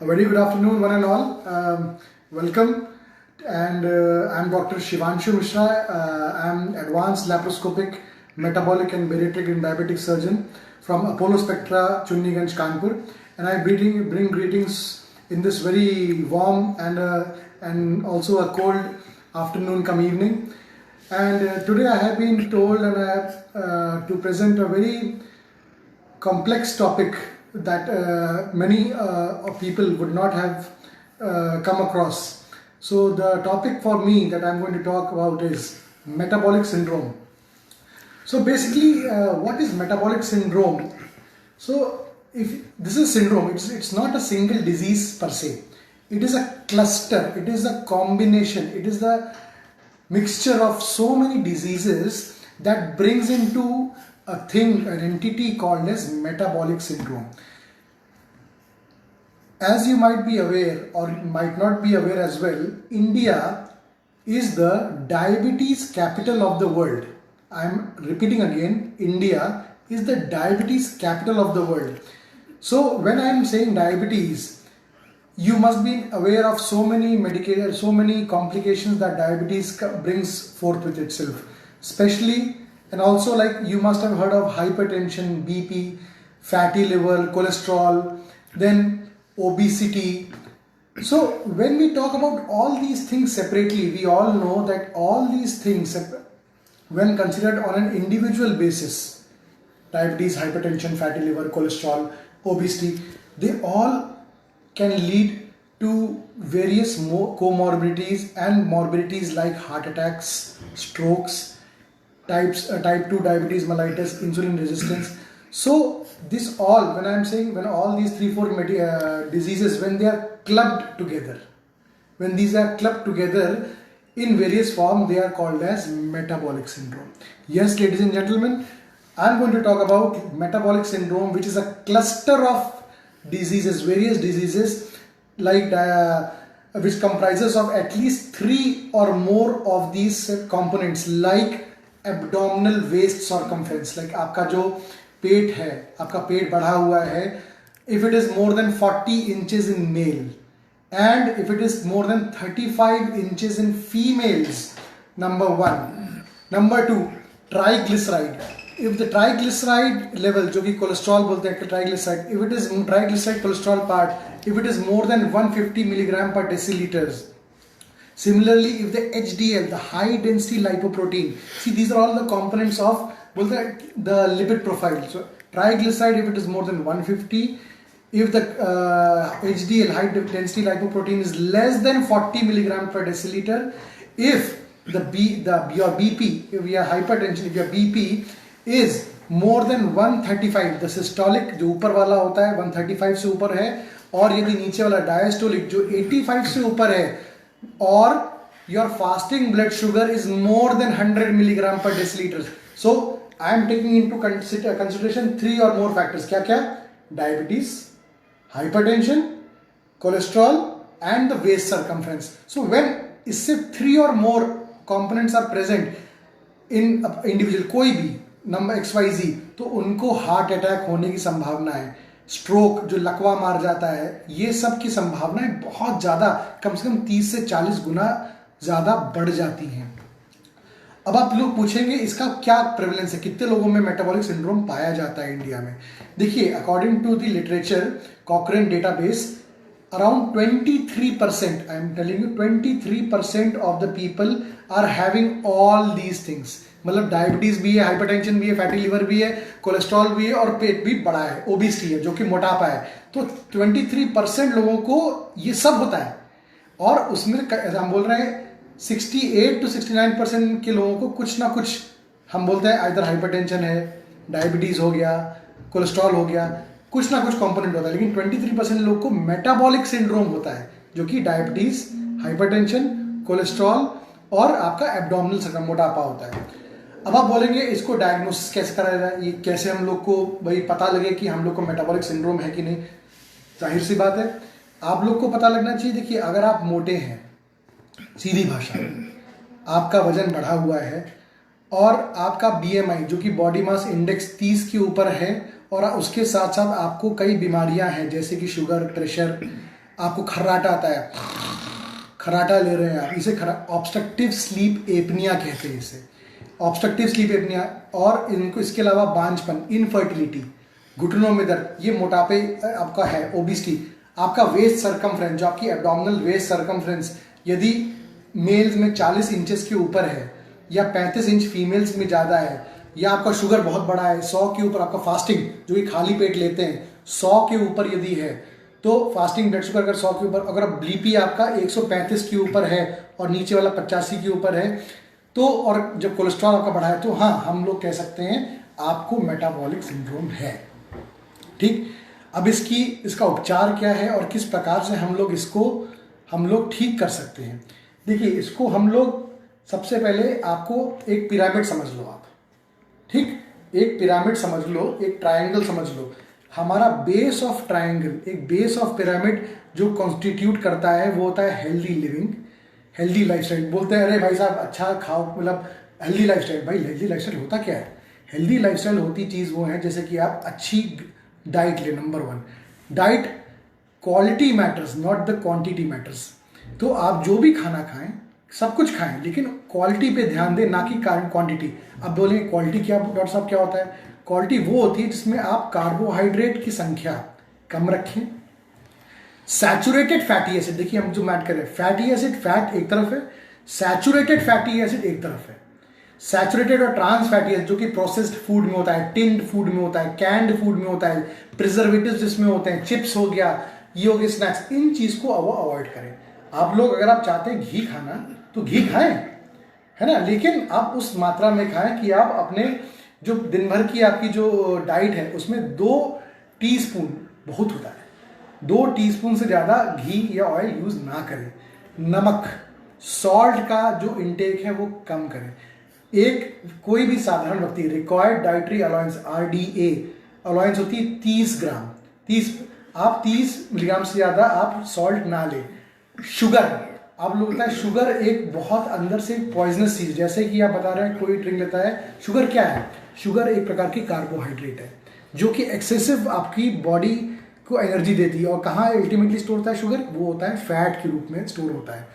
A very good afternoon, one and all. Welcome. And I'm Dr. Shivanshu Mishra. I'm advanced laparoscopic, metabolic and bariatric and diabetic surgeon from Apollo Spectra, Chunniganj, Kanpur. And I bring greetings in this very warm and also a cold afternoon come evening. And today I have been told and I have to present a very complex topic that many people would not have come across. So the topic for me that I'm going to talk about is metabolic syndrome. So basically, what is metabolic syndrome? So if this is syndrome, it's not a single disease per se. It is a cluster, it is a combination, it is the mixture of so many diseases that brings into a thing, an entity called as metabolic syndrome. As you might be aware or might not be aware as well, India is the diabetes capital of the world. I am repeating again, India is the diabetes capital of the world. So when I am saying diabetes, you must be aware of so many medications, so many complications that diabetes brings forth with itself, especially. And also, like, you must have heard of hypertension, BP, fatty liver, cholesterol, then obesity. So when we talk about all these things separately, we all know that all these things, when considered on an individual basis, diabetes, hypertension, fatty liver, cholesterol, obesity, they all can lead to various comorbidities and morbidities like heart attacks, strokes, type 2 diabetes mellitus, insulin resistance. So this all, when I'm saying, when all these 3-4 diseases, when they are clubbed together, when these are clubbed together in various form, they are called as metabolic syndrome. Yes, ladies and gentlemen, I'm going to talk about metabolic syndrome, which is a cluster of diseases, various diseases, like which comprises of at least 3 or more of these components, like abdominal waist circumference, like आपका जो पेट है, आपका पेट बढ़ा हुआ है, if it is more than 40 inches in male and if it is more than 35 inches in females, number 1. Number 2, triglyceride. If the triglyceride level, जो कि cholesterol बोलते हैं, triglyceride, if it is triglyceride cholesterol part, if it is more than 150 milligram per deciliters. Similarly, if the HDL, the high density lipoprotein, see, these are all the components of the lipid profile. So triglyceride, if it is more than 150, if the HDL, high density lipoprotein, is less than 40 milligram per deciliter, if your BP, if your hypertension, if your BP is more than 135, the systolic जो ऊपर वाला होता है 135 से ऊपर है, और यदि नीचे वाला diastolic जो 85 से ऊपर है, or your fasting blood sugar is more than 100 milligram per deciliter. So I am taking into consideration 3 or more factors. क्या? Diabetes, hypertension, cholesterol and the waist circumference. So when इससे 3 or more components are present in individual, कोई भी number XYZ, तो उनको heart attack होने की संभावना है, स्ट्रोक जो लकवा मार जाता है, ये सब की संभावनाएं बहुत ज़्यादा, कम से कम 30 से 40 गुना ज़्यादा बढ़ जाती हैं। अब आप लोग पूछेंगे इसका क्या प्रेवलेंस है, कितने लोगों में मेटाबॉलिक सिंड्रोम पाया जाता है इंडिया में। देखिए, according to the literature Cochrane database, around 23%, I am telling you, 23% of the people are having all these things. मतलब डायबिटीज भी है, हाइपरटेंशन भी है, फैटी लिवर भी है, कोलेस्ट्रॉल भी है और पेट भी बड़ा है, ओबेसिटी है जो कि मोटापा है। तो 23% लोगों को ये सब होता है, और उसमें हम बोल रहे हैं 68 to 69% के लोगों को कुछ ना कुछ, हम बोलते हैं इधर हाइपरटेंशन है, डायबिटीज हो गया, कोलेस्ट्रॉल हो गया, कुछ ना कुछ कंपोनेंट होता है। लेकिन 23% लोग को मेटाबॉलिक सिंड्रोम होता है, जो कि डायबिटीज, हाइपरटेंशन, कोलेस्ट्रॉल और आपका एब्डोमिनल मोटापा होता है। अब आप बोलेंगे इसको डायग्नोसिस कैसे कराया जाए, ये कैसे हम लोग को भाई पता लगे कि हम लोग को मेटाबॉलिक सिंड्रोम है कि नहीं। जाहिर सी बात है, आप लोग को पता लगना चाहिए। देखिए, अगर आप मोटे हैं, सीधी भाषा में, आपका वजन बढ़ा हुआ है और आपका BMI जो कि बॉडी मास इंडेक्स 30 के ऊपर है, और उसके साथ साथ आपको कई बीमारियां हैं जैसे कि शुगर, प्रेशर, आपको खर्राटा आता है, खर्राटा ले रहे हैं आप, इसे ऑब्स्ट्रक्टिव स्लीप एपनिया कहते हैं इसे, ऑब्स्ट्रक्टिव स्लीप एपनिया। और इनको इसके अलावा बांझपन, इनफर्टिलिटी, घुटनों में दर्द, ये मोटापे आपका है, ओबिसिटी, आपका वेस्ट सरकमफ्रेंस, जो आपकी एब्डोमिनल वेस्ट सरकमफ्रेंस यदि मेल्स में 40 इंचेस के ऊपर है या 35 इंच फीमेल्स में ज़्यादा है, या आपका शुगर बहुत बड़ा है 100 के ऊपर, आपका फास्टिंग जो कि खाली पेट लेते हैं 100 के ऊपर यदि है, तो फास्टिंग ब्लड शुगर अगर 100 के ऊपर, अगर बीपी आपका 135 के ऊपर है और नीचे वाला 85 के ऊपर है, तो और जब कोलेस्ट्रॉल आपका बढ़ा है, तो हाँ हम लोग कह सकते हैं आपको मेटाबॉलिक सिंड्रोम है। ठीक, अब इसका उपचार क्या है और किस प्रकार से हम लोग ठीक कर सकते हैं। देखिए, इसको हम लोग सबसे पहले आपको एक पिरामिड समझ लो आप, ठीक, एक पिरामिड समझ लो, एक ट्रायंगल समझ लो। हमारा बेस ऑफ ट्रायंगल, एक बेस ऑफ पिरामिड जो कॉन्स्टिट्यूट करता है वो होता है हेल्दी लिविंग, हेल्दी लाइफस्टाइल। बोलते हैं अरे भाई साहब अच्छा खाओ, मतलब हेल्दी लाइफस्टाइल, भाई हेल्दी लाइफस्टाइल होता क्या है? हेल्दी लाइफस्टाइल होती चीज़ वो है जैसे कि आप अच्छी डाइट ले। Number 1 diet, quality matters not the quantity matters. तो आप जो भी खाना खाएं, सब कुछ खाएं, लेकिन क्वालिटी पे ध्यान दें, ना कि क्वांटिटी। अब बोलेंगे क्वालिटी क्या डॉक्टर साहब, क्या होता है? क्वालिटी वो होती है जिसमें आप कार्बोहाइड्रेट की संख्या कम रखें, सैचुरेटेड फैटी एसिड, देखिए हम जो ऐड कर रहे हैं, फैटी एसिड, फैट एक तरफ है, सैचुरेटेड फैटी एसिड एक तरफ है। सैचुरेटेड और ट्रांस फैटी एसिड जो कि प्रोसेस्ड फूड में होता है, टिन्ड फूड में होता है, कैंड फूड में होता है, प्रिजर्वेटिव्स जिसमें होते हैं, चिप्स हो गया, ये हो गए स्नैक्स, इन चीज को अवॉइड करें। आप लोग अगर आप चाहते हैं घी खाना तो घी खाएं, है ना, लेकिन आप उस मात्रा में खाएं कि आप अपने जो दिन भर की आपकी जो डाइट है उसमें 2 टीस्पून बहुत होता है, 2 टीस्पून से ज़्यादा घी या ऑयल यूज़ ना करें। नमक, सॉल्ट का जो इंटेक है वो कम करें। एक कोई भी साधारण व्यक्ति, required dietary allowance RDA allowance होती है 30 ग्राम, 30 मिलीग्राम से ज़्यादा आप सॉल्ट ना लें। शुगर, आप लोग बताएं, शुगर एक बहुत अंदर से पॉइजनस चीज, जैसे कि आप बता रहे हैं कोई ड्रिंक लेता है, शुगर क्या है? शुगर एक प्रकार की कार्बोहाइड्रेट है जो कि एक्सेसिव आपकी बॉडी को एनर्जी देती है। और कहाँ अल्टीमेटली स्टोर होता है शुगर? वो होता है फैट के रूप में स्टोर होता है।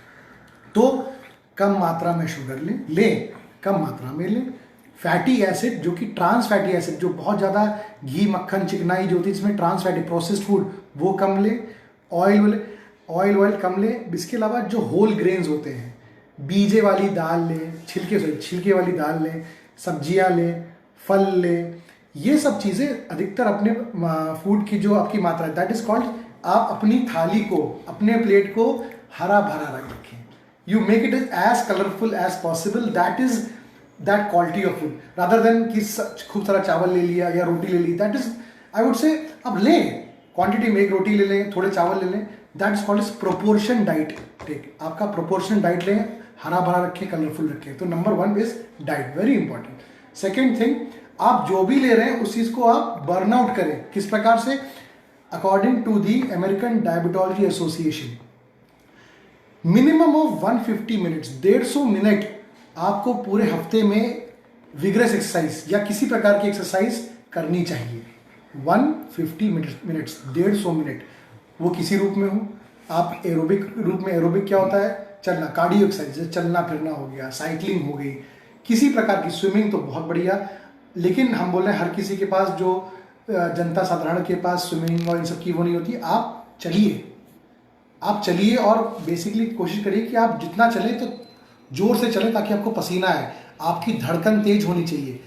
तो कम मात्रा में शुगर लें, कम मात्रा में लें। फैटी एसिड जो कि ट्रांस फैटी एसिड, जो बहुत ज़्यादा घी मक्खन चिकनाई जो होती है जिसमें ट्रांस फैटी प्रोसेस्ड फूड, वो कम लें। ऑयल कम लें। इसके अलावा जो होल ग्रेन्स होते हैं, बीजे वाली दाल लें, छिलके वाली दाल लें, सब्जियां लें, फल लें, ये सब चीज़ें अधिकतर अपने फूड की जो आपकी मात्रा है, दैट इज कॉल्ड, आप अपनी थाली को, अपने प्लेट को हरा भरा रखें। You make it as colourful as possible, that is that quality of food, rather than कि खूब सारा चावल ले लिया या रोटी ले ली। That is, I would say, अब लें क्वांटिटी में, एक रोटी ले लें, थोड़े चावल ले लें, that is called is proportion diet. ठीक, आपका प्रोपोर्शन डाइट लें, हरा भरा रखें, कलरफुल रखें। तो number 1 is diet, very important. Second thing, आप जो भी ले रहे हैं उस चीज को आप बर्न आउट करें। किस प्रकार से? According to the American diabetology association, minimum of 150 minutes, 150 minute आपको पूरे हफ्ते में विग्रेस एक्सरसाइज या किसी प्रकार की एक्सरसाइज करनी चाहिए। 150 मिनट्स, 150 मिनट, वो किसी रूप में हो। आप एरोबिक रूप में, एरोबिक क्या होता है? चलना, कार्डियो एक्सरसाइज, जैसे चलना फिरना हो गया, साइकिलिंग हो गई, किसी प्रकार की, स्विमिंग तो बहुत बढ़िया। लेकिन हम बोल रहे हैं हर किसी के पास, जो जनता साधारण के पास स्विमिंग और इन सब की वो नहीं होती। आप चलिए और बेसिकली कोशिश करिए कि आप जितना चलें तो जोर से चलें ताकि आपको पसीना आए। आपकी धड़कन तेज होनी चाहिए।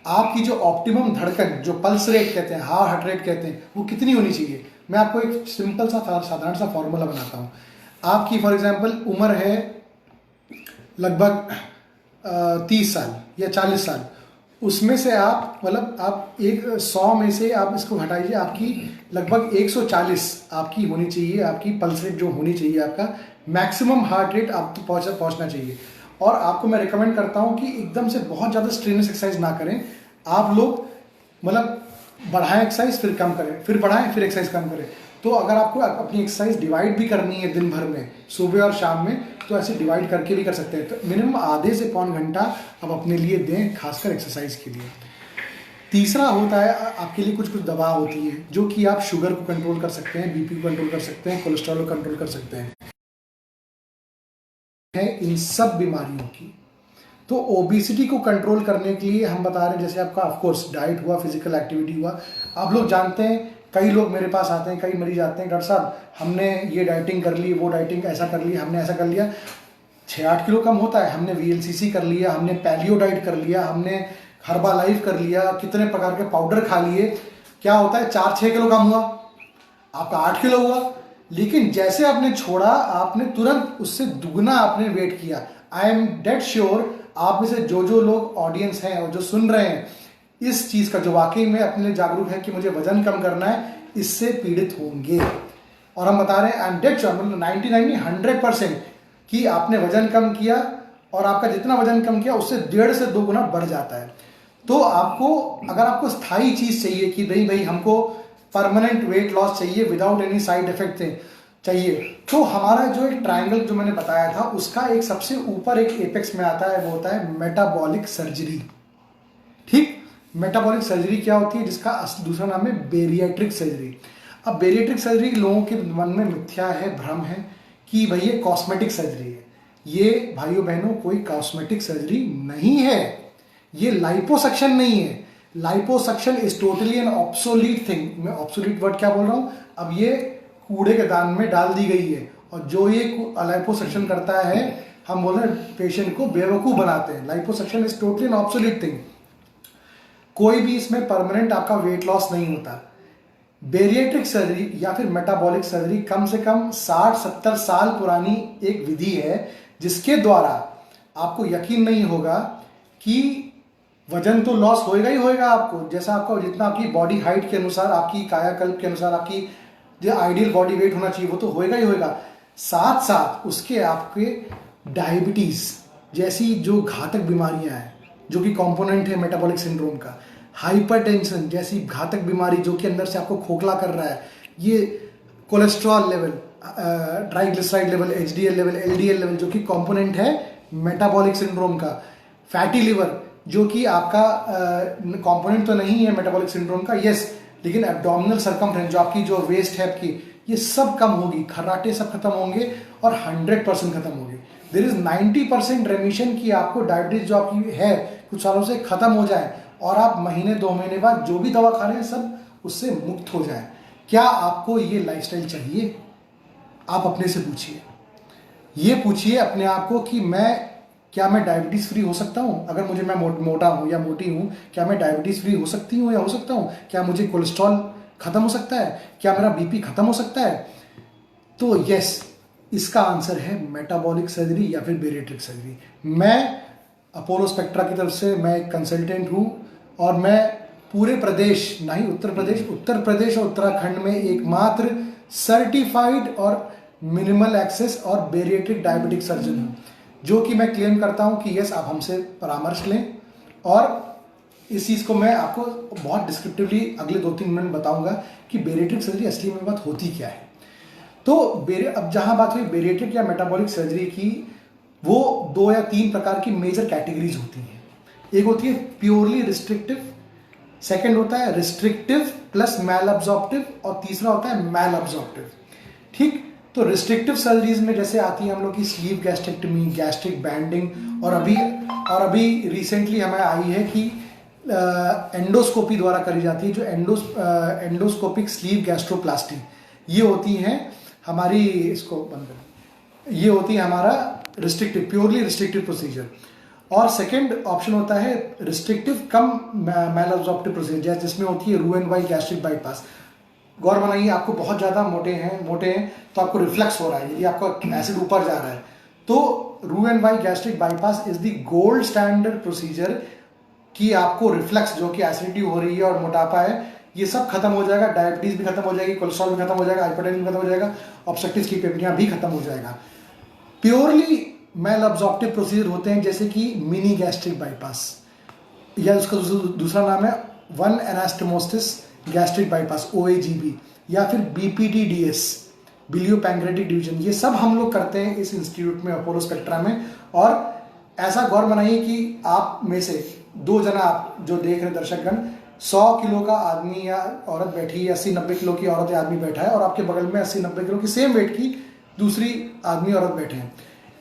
आपकी जो ऑप्टिमम धड़कन, जो पल्स रेट कहते हैं, हार्ट रेट कहते हैं, वो कितनी होनी चाहिए? मैं आपको एक सिंपल सा साधारण सा फॉर्मूला बनाता हूँ। आपकी फॉर एग्जांपल उम्र है लगभग 30 साल या 40 साल, उसमें से आप, मतलब आप 100 में से आप इसको हटाइए, आपकी लगभग 140 आपकी होनी चाहिए, आपकी पल्स रेट जो होनी चाहिए, आपका मैक्सिमम हार्ट रेट आप तो पहुंचना चाहिए। और आपको मैं रिकमेंड करता हूं कि एकदम से बहुत ज़्यादा स्ट्रेनस एक्सरसाइज ना करें। आप लोग मतलब बढ़ाएं एक्सरसाइज, फिर कम करें, फिर बढ़ाएं, फिर एक्सरसाइज कम करें। तो अगर आपको अपनी एक्सरसाइज डिवाइड भी करनी है दिन भर में, सुबह और शाम में, तो ऐसे डिवाइड करके भी कर सकते हैं। तो मिनिमम आधे से पौन घंटा आप अपने लिए दें, खासकर एक्सरसाइज के लिए। तीसरा होता है आपके लिए कुछ कुछ दवा होती है जो कि आप शुगर को कंट्रोल कर सकते हैं, बीपी को कंट्रोल कर सकते हैं, कोलेस्ट्रॉल को कंट्रोल कर सकते हैं, है इन सब बीमारियों की। तो ओबिसिटी को कंट्रोल करने के लिए हम बता रहे हैं, जैसे आपका ऑफकोर्स डाइट हुआ, फिजिकल एक्टिविटी हुआ। आप लोग जानते हैं, कई लोग मेरे पास आते हैं, कई मरीज आते हैं, डॉक्टर साहब हमने ये डाइटिंग कर ली, वो डाइटिंग ऐसा कर लिया, हमने ऐसा कर लिया, 6-8 किलो कम होता है, हमने वीएलसीसी कर लिया, हमने पैलियो डाइट कर लिया, हमने हर्बा लाइफ कर लिया, कितने प्रकार के पाउडर खा लिए, क्या होता है 4-6 किलो कम हुआ, आपका 8 किलो हुआ। लेकिन जैसे आपने छोड़ा, आपने तुरंत उससे दुगना आपने वेट किया। आई एम डेड श्योर आप में से जो लोग ऑडियंस हैं और जो सुन रहे हैं इस चीज का, जो वाकई में अपने लिए जागरूक है कि मुझे वजन कम करना है, इससे पीड़ित होंगे। और हम बता रहे हैं, आई एम डेड श्योर, मतलब 99 100% कि आपने वजन कम किया और आपका जितना वजन कम किया उससे 1.5 से 2 गुना बढ़ जाता है। तो आपको, अगर आपको स्थायी चीज चाहिए कि भाई हमको परमानेंट वेट लॉस चाहिए विदाउट एनी साइड इफेक्ट चाहिए, तो हमारा जो एक ट्रायंगल जो मैंने बताया था उसका एक सबसे ऊपर एक एपेक्स में आता है, वो होता है मेटाबॉलिक सर्जरी। ठीक, मेटाबॉलिक सर्जरी क्या होती है, जिसका दूसरा नाम है बेरिएट्रिक सर्जरी। अब बेरिएट्रिक सर्जरी लोगों के मन में मिथ्या है, भ्रम है कि भाई ये कॉस्मेटिक सर्जरी है। ये भाइयों बहनों कोई कॉस्मेटिक सर्जरी नहीं है, ये लाइपोसक्शन नहीं है। Liposuction is totally an obsolete thing. मैं ऑब्सोलीट वर्ड क्या बोल रहा हूं, अब ये कूड़े के दान में डाल दी गई है। और जो ये लाइपोसक्शन करता है, हम बोल रहे हैं पेशेंट को बेवकूफ बनाते हैं। Liposuction is totally an obsolete thing. कोई भी इसमें परमानेंट आपका वेट लॉस नहीं होता। बेरिएट्रिक सर्जरी या फिर मेटाबॉलिक सर्जरी कम से कम 60-70 साल पुरानी एक विधि है, जिसके द्वारा आपको यकीन नहीं होगा कि वजन तो लॉस होएगा ही होएगा आपको, जैसा आपका जितना आपकी बॉडी हाइट के अनुसार, आपकी कायाकल्प के अनुसार आपकी जो आइडियल बॉडी वेट होना चाहिए वो तो होएगा ही होएगा। साथ साथ उसके आपके डायबिटीज जैसी जो घातक बीमारियां हैं, जो कि कंपोनेंट है मेटाबॉलिक सिंड्रोम का, हाइपरटेंशन जैसी घातक बीमारी जो कि अंदर से आपको खोखला कर रहा है, ये cholesterol level, triglyceride level, HDL level, LDL level जो कि कंपोनेंट है मेटाबॉलिक सिंड्रोम का, फैटी लिवर जो कि आपका कंपोनेंट तो नहीं है मेटाबॉलिक सिंड्रोम का, यस, लेकिन एब्डोमिनल सर्कमफ्रेंस जो आपकी जो वेस्ट है आपकी, ये सब कम होगी, खर्राटे सब खत्म होंगे और 100% खत्म होंगे। देयर इज 90% रेमिशन की आपको डायबिटीज जो आपकी है कुछ सालों से खत्म हो जाए और आप महीने 2 महीने बाद जो भी दवा खा रहे हैं सब उससे मुक्त हो जाए। क्या आपको ये लाइफस्टाइल चाहिए? आप अपने से पूछिए, ये पूछिए अपने आप को कि क्या मैं डायबिटीज फ्री हो सकता हूँ? अगर मैं मोटा हूँ या मोटी हूँ, क्या मैं डायबिटीज फ्री हो सकती हूँ या हो सकता हूँ? क्या मुझे कोलेस्ट्रॉल खत्म हो सकता है? क्या मेरा बीपी खत्म हो सकता है? तो यस, इसका आंसर है मेटाबॉलिक सर्जरी या फिर बेरिएट्रिक सर्जरी। मैं अपोलो स्पेक्ट्रा की तरफ से मैं एक कंसल्टेंट हूँ और मैं पूरे प्रदेश, ना ही उत्तर प्रदेश और उत्तराखंड में एकमात्र सर्टिफाइड और मिनिमल एक्सेस और बेरिएट्रिक डायबिटिक सर्जन हूँ, जो कि मैं क्लेम करता हूँ कि यस, आप हमसे परामर्श लें। और इस चीज़ को मैं आपको बहुत डिस्क्रिप्टिवली अगले 2-3 मिनट बताऊंगा कि बेरिएट्रिक सर्जरी असली में बात होती क्या है। तो अब जहां बात हुई बेरिएट्रिक या मेटाबॉलिक सर्जरी की, वो 2 या 3 प्रकार की मेजर कैटेगरीज होती हैं। एक होती है प्योरली रिस्ट्रिक्टिव, सेकेंड होता है रिस्ट्रिक्टिव प्लस मैल अब्जॉर्प्टिव, और तीसरा होता है मैल अब्जॉर्प्टिव। ठीक, तो रिस्ट्रिक्टिव सर्जरीज में जैसे आती है हम लोग की स्लीव गैस्ट्रेक्टमी, गैस्ट्रिक बैंडिंग, और अभी रिसेंटली हमें आई है कि एंडोस्कोपी द्वारा करी जाती है, जो एंडोस्कोपिक स्लीव गैस्ट्रोप्लास्टी, ये होती हैं हमारी, इसको बंद करें, ये होती है हमारा रिस्ट्रिक्टिव, प्योरली रिस्ट्रिक्टिव प्रोसीजर। और सेकेंड ऑप्शन होता है रिस्ट्रिक्टिव कम मैल अब्जॉर्प्टिव प्रोसीजर, जिसमें होती है रोएनवाई गैस्ट्रिक बाईपास। गौर बनाइए, आपको बहुत ज़्यादा मोटे हैं तो आपको रिफ्लेक्स हो रहा है, यदि आपका एसिड ऊपर जा रहा है तो Roux en Y gastric bypass is the gold standard procedure कि आपको रिफ्लेक्स, जो कि एसिडिटी हो रही है और मोटापा है, ये सब खत्म हो जाएगा, डायबिटीज भी खत्म हो जाएगी, कोलेस्ट्रॉल भी खत्म हो जाएगा, हाइपरटेंशन भी खत्म हो जाएगा, ऑब्स्ट्रक्टिव स्लीप एपनिया भी खत्म हो जाएगा। प्योरली मैल अब्जॉर्प्टिव प्रोसीजर होते हैं जैसे कि मिनी गैस्ट्रिक बाईपास, या उसका दूसरा नाम है one anastomosis gastric bypass, OAGB, या फिर BPDDS, बिलियो पैंक्रेटिक डिवीजन। ये सब हम लोग करते हैं इस इंस्टीट्यूट में, अपोलो स्पेक्ट्रा में। और ऐसा गौर बनाइए कि आप में से 2 जना, आप जो देख रहे दर्शकगण, 100 किलो का आदमी या औरत बैठी है, 80-90 किलो की औरत या आदमी बैठा है, और आपके बगल में 80-90 किलो की सेम वेट की दूसरी आदमी औरत बैठे हैं,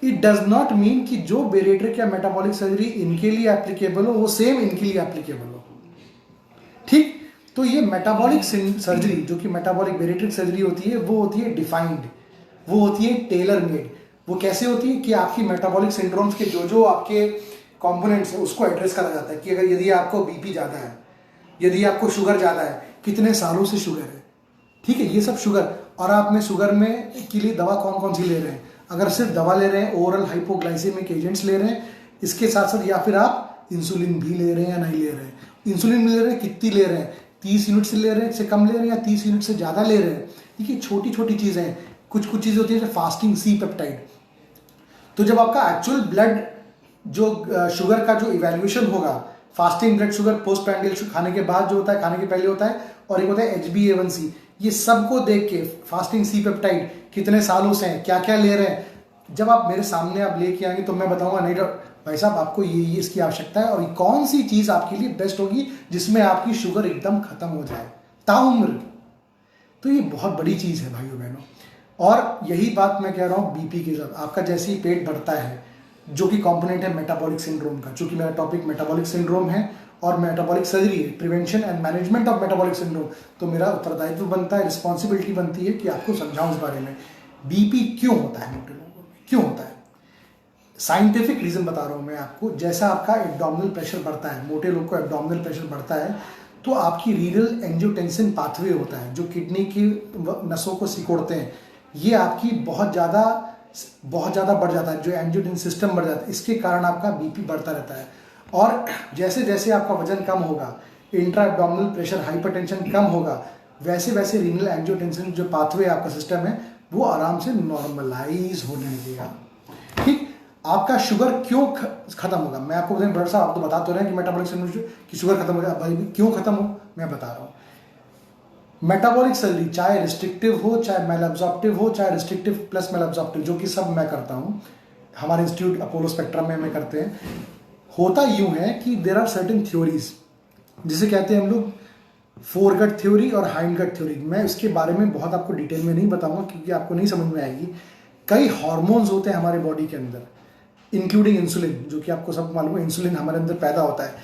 इट डज नॉट मीन कि जो बेरिएट्रिक या मेटाबॉलिक सर्जरी इनके लिए एप्लीकेबल हो वो सेम इनके लिए एप्लीकेबल हो। ठीक, तो ये मेटाबॉलिक सर्जरी जो कि मेटाबॉलिक बेरिएट्रिक सर्जरी होती है वो होती है डिफाइंड, वो होती है टेलर मेड। वो कैसे होती है कि आपकी मेटाबॉलिक सिंड्रोम्स के जो जो आपके कंपोनेंट्स हैं उसको एड्रेस करा जाता है कि अगर यदि आपको बीपी ज़्यादा है, यदि आपको शुगर ज़्यादा है, कितने सालों से शुगर है, ठीक है, ये सब शुगर, और आप में शुगर में के लिए दवा कौन कौन सी ले रहे हैं, अगर सिर्फ दवा ले रहे हैं, ओरल हाइपोग्लाइसेमिक एजेंट्स ले रहे हैं, इसके साथ साथ या फिर आप इंसुलिन भी ले रहे हैं या नहीं ले रहे हैं, इंसुलिन ले रहे हैं कितनी ले रहे हैं, 30 यूनिट से ले रहे हैं, से कम ले रहे हैं, या 30 यूनिट से ज़्यादा ले रहे हैं। देखिए छोटी छोटी चीज़ें हैं, कुछ कुछ चीज़ें होती है जैसे फास्टिंग सी पेप्टाइड। तो जब आपका एक्चुअल ब्लड जो शुगर का जो इवेल्युएशन होगा, fasting blood sugar post prandial खाने के बाद जो होता है, खाने के पहले होता है, और एक होता है HbA1c, ये सबको देख के फास्टिंग सी पेप्टाइड कितने सालों से हैं, क्या क्या ले रहे हैं, जब आप मेरे सामने आप लेके आएंगे तो मैं बताऊंगा नहीं भाई साहब आपको ये इसकी आवश्यकता है, और कौन सी चीज़ आपके लिए बेस्ट होगी जिसमें आपकी शुगर एकदम खत्म हो जाए ताउम्र। तो ये बहुत बड़ी चीज़ है भाइयों बहनों, और यही बात मैं कह रहा हूँ बीपी के साथ। आपका जैसे ही पेट बढ़ता है, जो कि कंपोनेंट है मेटाबॉलिक सिंड्रोम का, चूंकि मेरा टॉपिक मेटाबॉलिक सिंड्रोम है और मेटाबॉलिक सर्जरी है, prevention and management of metabolic syndrome, तो मेरा उत्तरदायित्व बनता है, रिस्पॉन्सिबिलिटी बनती है कि आपको समझाऊं इस बारे में बीपी क्यों होता है, मोटे लोगों में क्यों होता है। साइंटिफिक रीजन बता रहा हूं मैं आपको। जैसा आपका एब्डोमिनल प्रेशर बढ़ता है, मोटे लोग को एब्डोमिनल प्रेशर बढ़ता है, तो आपकी रीनल एंजियोटेंसिन पाथवे होता है जो किडनी की नसों को सिकोड़ते हैं, ये आपकी बहुत ज़्यादा बढ़ जाता है, जो एंजियोटेंसिन सिस्टम बढ़ जाता है, इसके कारण आपका बीपी बढ़ता रहता है। और जैसे जैसे आपका वजन कम होगा, इंट्रा एब्डोमिनल प्रेशर हाइपरटेंशन कम होगा, वैसे वैसे रीनल एंजियोटेंसिन जो पाथवे आपका सिस्टम है वो आराम से नॉर्मलाइज होने लगेगा। ठीक, आपका शुगर क्यों खत्म होगा, मैं आपको बड़ा सा आप तो बता तो रहे हैं कि मेटाबॉलिक सिंड्रोम की शुगर खत्म हो जाए, भाई क्यों खत्म हो मैं बता रहा हूँ। मेटाबॉलिक सर्जरी चाहे रिस्ट्रिक्टिव हो, चाहे मेलअब्जॉर्प्टिव हो, चाहे रिस्ट्रिक्टिव प्लस मेलअब्जॉर्प्टिव, जो कि सब मैं करता हूँ, हमारे इंस्टीट्यूट अपोलो स्पेक्ट्रम में हमें करते हैं। होता यूं है कि देर आर सर्टेन थ्योरीज जिसे कहते हैं हम लोग फोरगट थ्योरी और हाइंडगट थ्योरी। मैं इसके बारे में बहुत आपको डिटेल में नहीं बताऊंगा क्योंकि आपको नहीं समझ में आएगी। कई हार्मोन्स होते हैं हमारे बॉडी के अंदर, इंक्लूडिंग इंसुलिन, जो कि आपको सब मालूम है इंसुलिन हमारे अंदर पैदा होता है।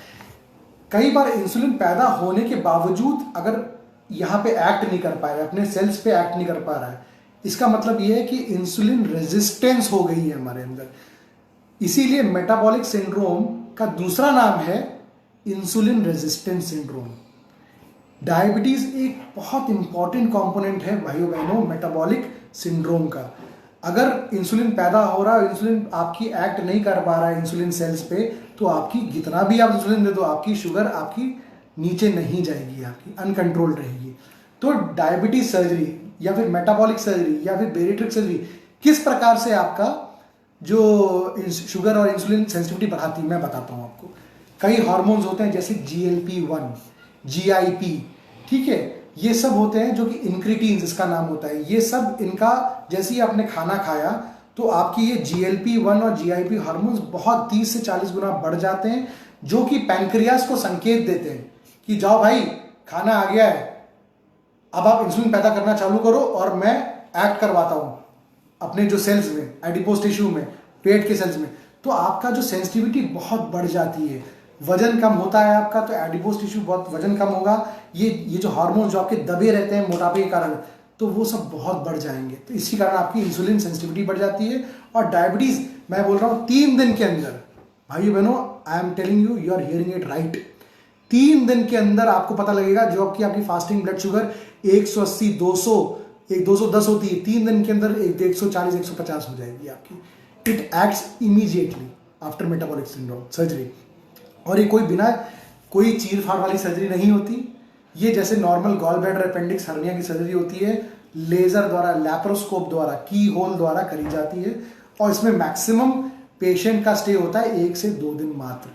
कई बार इंसुलिन पैदा होने के बावजूद अगर यहाँ पे एक्ट नहीं कर पा रहा है, अपने सेल्स पे एक्ट नहीं कर पा रहा है, इसका मतलब ये है कि इंसुलिन रेजिस्टेंस हो गई है हमारे अंदर। इसीलिए मेटाबॉलिक सिंड्रोम का दूसरा नाम है इंसुलिन रेजिस्टेंस सिंड्रोम। डायबिटीज एक बहुत इंपॉर्टेंट कंपोनेंट है भाइयों बहनों मेटाबॉलिक सिंड्रोम का। अगर इंसुलिन पैदा हो रहा है, इंसुलिन आपकी एक्ट नहीं कर पा रहा है इंसुलिन सेल्स पे, तो आपकी जितना भी आप इंसुलिन दे दो, आपकी शुगर आपकी नीचे नहीं जाएगी, आपकी अनकंट्रोल्ड रहेगी। तो डायबिटीज सर्जरी या फिर मेटाबॉलिक सर्जरी या फिर बेरिएट्रिक सर्जरी किस प्रकार से आपका जो शुगर और इंसुलिन सेंसिटिविटी बढ़ाती है मैं बताता हूँ आपको। कई हार्मोन्स होते हैं जैसे GLP-1, GIP, ठीक है, ये सब होते हैं जो कि इंक्रीटीन्स इसका नाम होता है। ये सब इनका जैसे ही आपने खाना खाया तो आपकी ये GLP-1 और GIP हार्मोन्स बहुत 30 से 40 गुना बढ़ जाते हैं, जो कि पैंक्रियास को संकेत देते हैं कि जाओ भाई खाना आ गया है, अब आप इंसुलिन पैदा करना चालू करो और मैं एक्ट करवाता हूं अपने जो सेल्स में, एडिपोज टिश्यू में, पेट के सेल्स में। तो आपका जो सेंसिटिविटी बहुत बढ़ जाती है, वजन कम होता है आपका, तो एडिपोज टिश्यू बहुत वजन कम होगा, ये जो हार्मोन जो आपके दबे रहते हैं मोटापे के कारण, तो वो सब बहुत बढ़ जाएंगे। तो इसी कारण आपकी इंसुलिन सेंसिटिविटी बढ़ जाती है। और डायबिटीज मैं बोल रहा हूँ 3 दिन के अंदर, भाई बहनों I am telling you, you are hearing it right, 3 दिन के अंदर आपको पता लगेगा जो आपकी फास्टिंग ब्लड शुगर 180, 200, 210 होती है, 3 दिन के अंदर 140, 150 हो जाएगी आपकी। It acts immediately after metabolic syndrome surgery. और ये कोई बिना कोई चीर फाड़ वाली सर्जरी नहीं होती, ये जैसे normal gall bladder appendix hernia की सर्जरी होती है, लेजर द्वारा, लैप्रोस्कोप द्वारा, की होल द्वारा करी जाती है। और इसमें मैक्सिमम पेशेंट का स्टे होता है 1 से 2 दिन मात्र।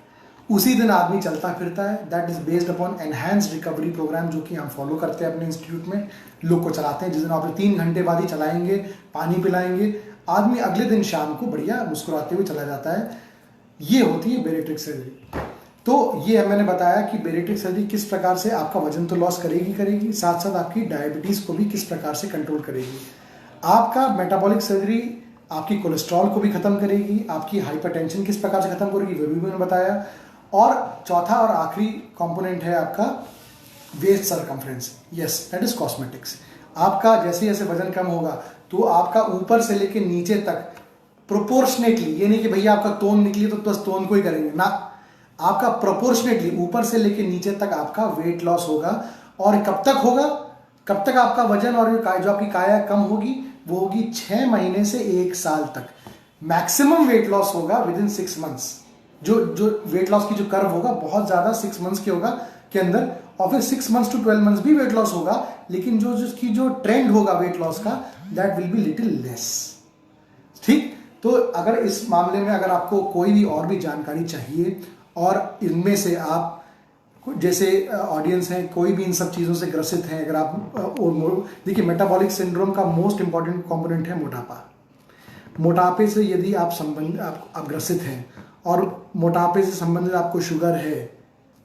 उसी दिन आदमी चलता फिरता है। That is based upon enhanced recovery program, जो कि हम फॉलो करते हैं अपने इंस्टीट्यूट में, लोग को चलाते हैं। जिस दिन आप 3 घंटे बाद ही चलाएंगे, पानी पिलाएंगे, आदमी अगले दिन शाम को बढ़िया मुस्कुराते हुए चला जाता है। ये होती है बेरिएट्रिक सर्जरी। तो ये मैंने बताया कि बेरिएट्रिक सर्जरी किस प्रकार से आपका वजन तो लॉस करेगी, साथ साथ आपकी डायबिटीज को भी किस प्रकार से कंट्रोल करेगी। आपका मेटाबॉलिक सर्जरी आपकी कोलेस्ट्रॉल को भी खत्म करेगी, आपकी हाइपरटेंशन किस प्रकार से खत्म करेगी वो भी मैंने बताया। और चौथा और आखिरी कंपोनेंट है आपका waist circumference, yes that is cosmetics. आपका जैसे जैसे वजन कम होगा तो आपका ऊपर से लेके नीचे तक प्रोपोर्शनेटली, ये नहीं कि भैया आपका तोन निकली तो बस तोन को ही करेंगे ना, आपका प्रोपोर्शनेटली ऊपर से लेके नीचे तक आपका वेट लॉस होगा। और कब तक होगा, कब तक आपका वजन और जो आपकी काया कम होगी वो होगी 6 महीने से 1 साल तक। मैक्सिमम वेट लॉस होगा विद इन 6 मंथ्स। जो वेट लॉस की जो कर्व होगा बहुत ज्यादा 6 मंथ्स के होगा के अंदर, और फिर 6 मंथ्स टू 12 मंथ्स भी वेट लॉस होगा, लेकिन जो जिसकी जो ट्रेंड होगा वेट लॉस का that will be little less. ठीक, तो अगर इस मामले में अगर आपको कोई भी और भी जानकारी चाहिए और इनमें से आप जैसे ऑडियंस हैं कोई भी इन सब चीज़ों से ग्रसित हैं, अगर आप देखिए मेटाबॉलिक सिंड्रोम का मोस्ट इंपॉर्टेंट कंपोनेंट है मोटापा। मोटापे से यदि आप ग्रसित हैं और मोटापे से संबंधित आपको शुगर है,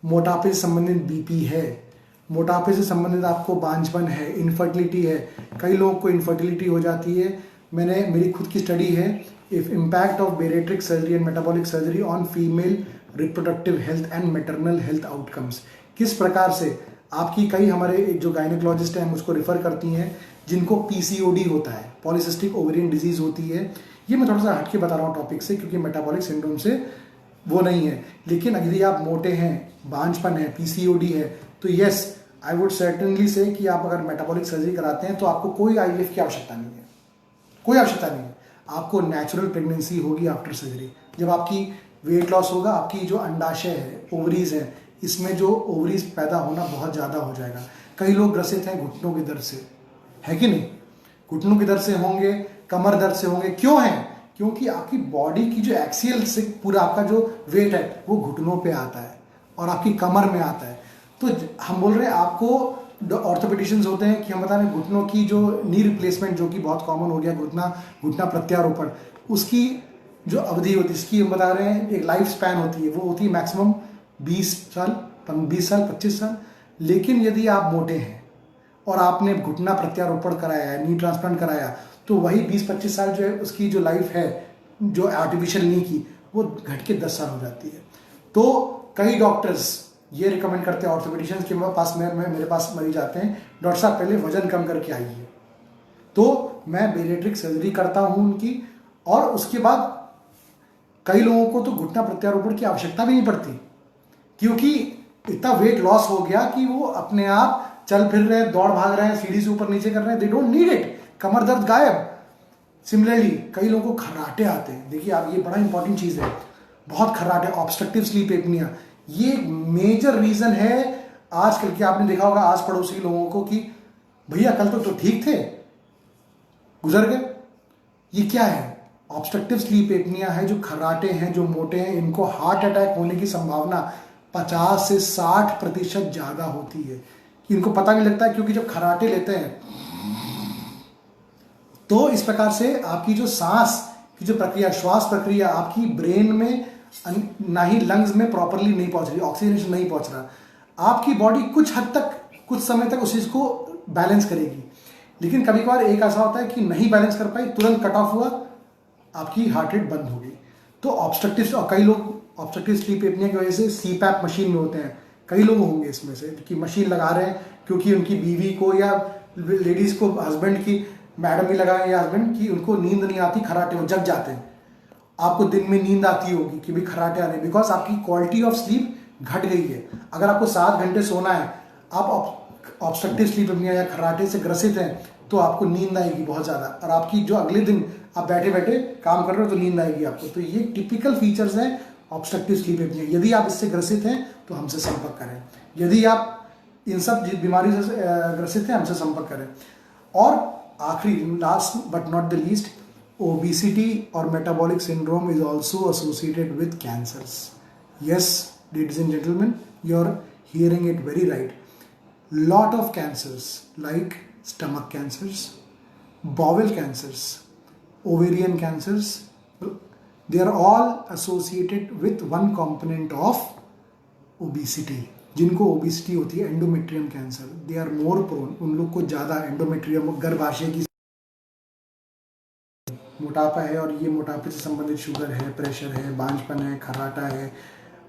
मोटापे से संबंधित बीपी है, मोटापे से संबंधित आपको बांझपन है, इनफर्टिलिटी है, कई लोगों को इनफर्टिलिटी हो जाती है। मेरी खुद की स्टडी है, if impact of bariatric surgery and metabolic surgery on female reproductive health and maternal health outcomes, किस प्रकार से आपकी कई हमारे जो गायनेकोलॉजिस्ट हैं मुझको रिफर करती हैं जिनको पीसीओडी होता है, पॉलीसिस्टिक ओवेरियन डिजीज होती है। ये मैं थोड़ा सा हटके बता रहा हूँ टॉपिक से क्योंकि मेटाबॉलिक सिंड्रोम से वो नहीं है, लेकिन यदि आप मोटे हैं, बांझपन है, पीसीओडी है, तो यस आई वुड सर्टेनली से कि आप अगर मेटाबॉलिक सर्जरी कराते हैं तो आपको कोई आईवीएफ की आवश्यकता नहीं है, कोई आवश्यकता नहीं है। आपको नेचुरल प्रेगनेंसी होगी आफ्टर सर्जरी। जब आपकी वेट लॉस होगा, आपकी जो अंडाशय है, ओवरीज है, इसमें जो ओवरीज पैदा होना बहुत ज़्यादा हो जाएगा। कई लोग ग्रसित हैं घुटनों के दर्द से, है कि नहीं, घुटनों के दर्द से होंगे, कमर दर्द से होंगे, क्यों है, क्योंकि आपकी बॉडी की जो एक्सियल से पूरा आपका जो वेट है वो घुटनों पे आता है और आपकी कमर में आता है। तो हम बोल रहे हैं आपको ऑर्थोपेडिशियंस होते हैं कि हम बता रहे हैं घुटनों की जो नी रिप्लेसमेंट जो कि बहुत कॉमन हो गया, घुटना प्रत्यारोपण, उसकी जो अवधि होती है, इसकी हम बता रहे हैं एक लाइफ स्पैन होती है, वो होती है मैक्सिमम 20 साल, 25 साल। लेकिन यदि आप मोटे हैं और आपने घुटना प्रत्यारोपण कराया है, नी ट्रांसप्लांट कराया, तो वही 20-25 साल जो है उसकी जो लाइफ है जो आर्टिफिशियल नी की, वो घट के 10 साल हो जाती है। तो कई डॉक्टर्स ये रिकमेंड करते हैं ऑर्थोपेडिशियंस के पास मेरे पास मरीज आते हैं, डॉक्टर साहब पहले वजन कम करके आइए, तो मैं बेरिएट्रिक सर्जरी करता हूं उनकी, और उसके बाद कई लोगों को तो घुटना प्रत्यारोपण की आवश्यकता भी नहीं पड़ती क्योंकि इतना वेट लॉस हो गया कि वो अपने आप चल फिर रहे हैं, दौड़ भाग रहे हैं, सीढ़ी से ऊपर नीचे कर रहे हैं, दे डोंट नीड इट, कमर दर्द गायब। सिमिलरली कई लोगों को खर्राटे आते हैं, देखिए आप ये बड़ा इंपॉर्टेंट चीज है, बहुत खर्राटे, ऑब्स्ट्रक्टिव स्लीप एपनिया, ये मेजर रीजन है आजकल के। आपने देखा होगा आस पड़ोसी लोगों को कि भैया कल तो ठीक थे, गुजर गए। ये क्या है, ऑब्स्ट्रक्टिव स्लीप एपनिया है। जो खर्राटे हैं, जो मोटे हैं, इनको हार्ट अटैक होने की संभावना 50 से 60% ज्यादा होती है। इनको पता नहीं लगता है क्योंकि जब खर्राटे लेते हैं तो इस प्रकार से आपकी जो सांस की जो प्रक्रिया, श्वास प्रक्रिया आपकी ब्रेन में ना ही लंग्स में प्रॉपरली नहीं पहुंच रही, ऑक्सीजनेशन नहीं पहुंच रहा। आपकी बॉडी कुछ हद तक, कुछ समय तक उस चीज को बैलेंस करेगी, लेकिन कभी कभार एक ऐसा होता है कि नहीं बैलेंस कर पाई, तुरंत कट ऑफ हुआ, आपकी हार्ट रेट बंद हो गई। तो ऑब्स्ट्रक्टिव, और कई लोग ऑब्स्ट्रक्टिव स्लीप एपनिया की वजह से सीपैप मशीन में होते हैं, कई लोग होंगे इसमें से कि मशीन लगा रहे हैं क्योंकभी उनकी बीवी को या लेडीज को, हस्बैंड की, मैडम भी लगाए या हस्बैंड की, उनको नींद नहीं आती, खर्राटे हो, जग जाते हैं। आपको दिन में नींद आती होगी कि भी खर्राटे आने, बिकॉज आपकी क्वालिटी ऑफ स्लीप घट गई है। अगर आपको 7 घंटे सोना है, आप ऑब्स्ट्रक्टिव स्लीप एपनिया या खर्राटे से ग्रसित हैं, तो आपको नींद आएगी बहुत ज़्यादा, और आपकी जो अगले दिन आप बैठे बैठे काम कर रहे हो तो नींद आएगी आपको। तो ये टिपिकल फीचर्स हैं ऑब्स्ट्रक्टिव स्लीप एपनिया। यदि आप इससे ग्रसित हैं तो हमसे संपर्क करें, यदि आप इन सब बीमारी से ग्रसित हैं हमसे संपर्क करें। और आखिरी, last but not the least, obesity or metabolic syndrome is also associated with cancers. Yes, ladies and gentlemen, you're hearing it very right. Lot of cancers like stomach cancers, bowel cancers, ovarian cancers, they are all associated with one component of obesity, जिनको obesity होती है, endometrium cancer, they are more prone, उन लोग को ज़्यादा endometrium गर्भाशय की मोटापा है, और ये मोटापे से संबंधित शुगर है, प्रेशर है, बांझपन है, खर्राटा है,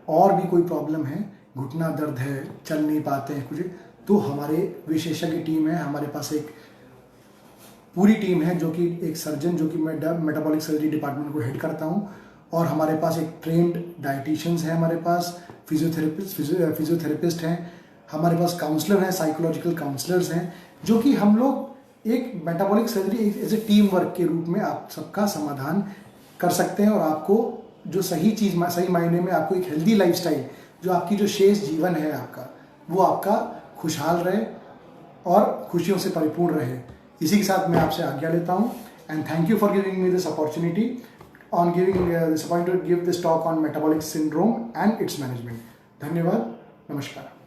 और भी कोई प्रॉब्लम है, घुटना दर्द है, चल नहीं पाते हैं कुछ, तो हमारे विशेषज्ञ टीम है, हमारे पास एक पूरी टीम है, जो कि एक सर्जन, जो कि मैं मेटाबॉलिक सर्जरी डिपार्टमेंट को हेड करता हूँ, और हमारे पास एक ट्रेंड डाइटिशियंस है, हमारे पास फिजियोथेरेपिस्ट हैं, हमारे पास काउंसलर हैं, साइकोलॉजिकल काउंसलर्स हैं, जो कि हम लोग एक metabolic surgery as a team work के रूप में आप सबका समाधान कर सकते हैं, और आपको जो सही चीज़, सही मायने में आपको एक हेल्दी लाइफस्टाइल, जो आपकी जो शेष जीवन है आपका, वो आपका खुशहाल रहे और खुशियों से परिपूर्ण रहे। इसी के साथ मैं आपसे आज्ञा लेता हूँ, and thank you for giving me this opportunity on giving this talk on metabolic syndrome and it's management. धन्यवाद, नमस्कार।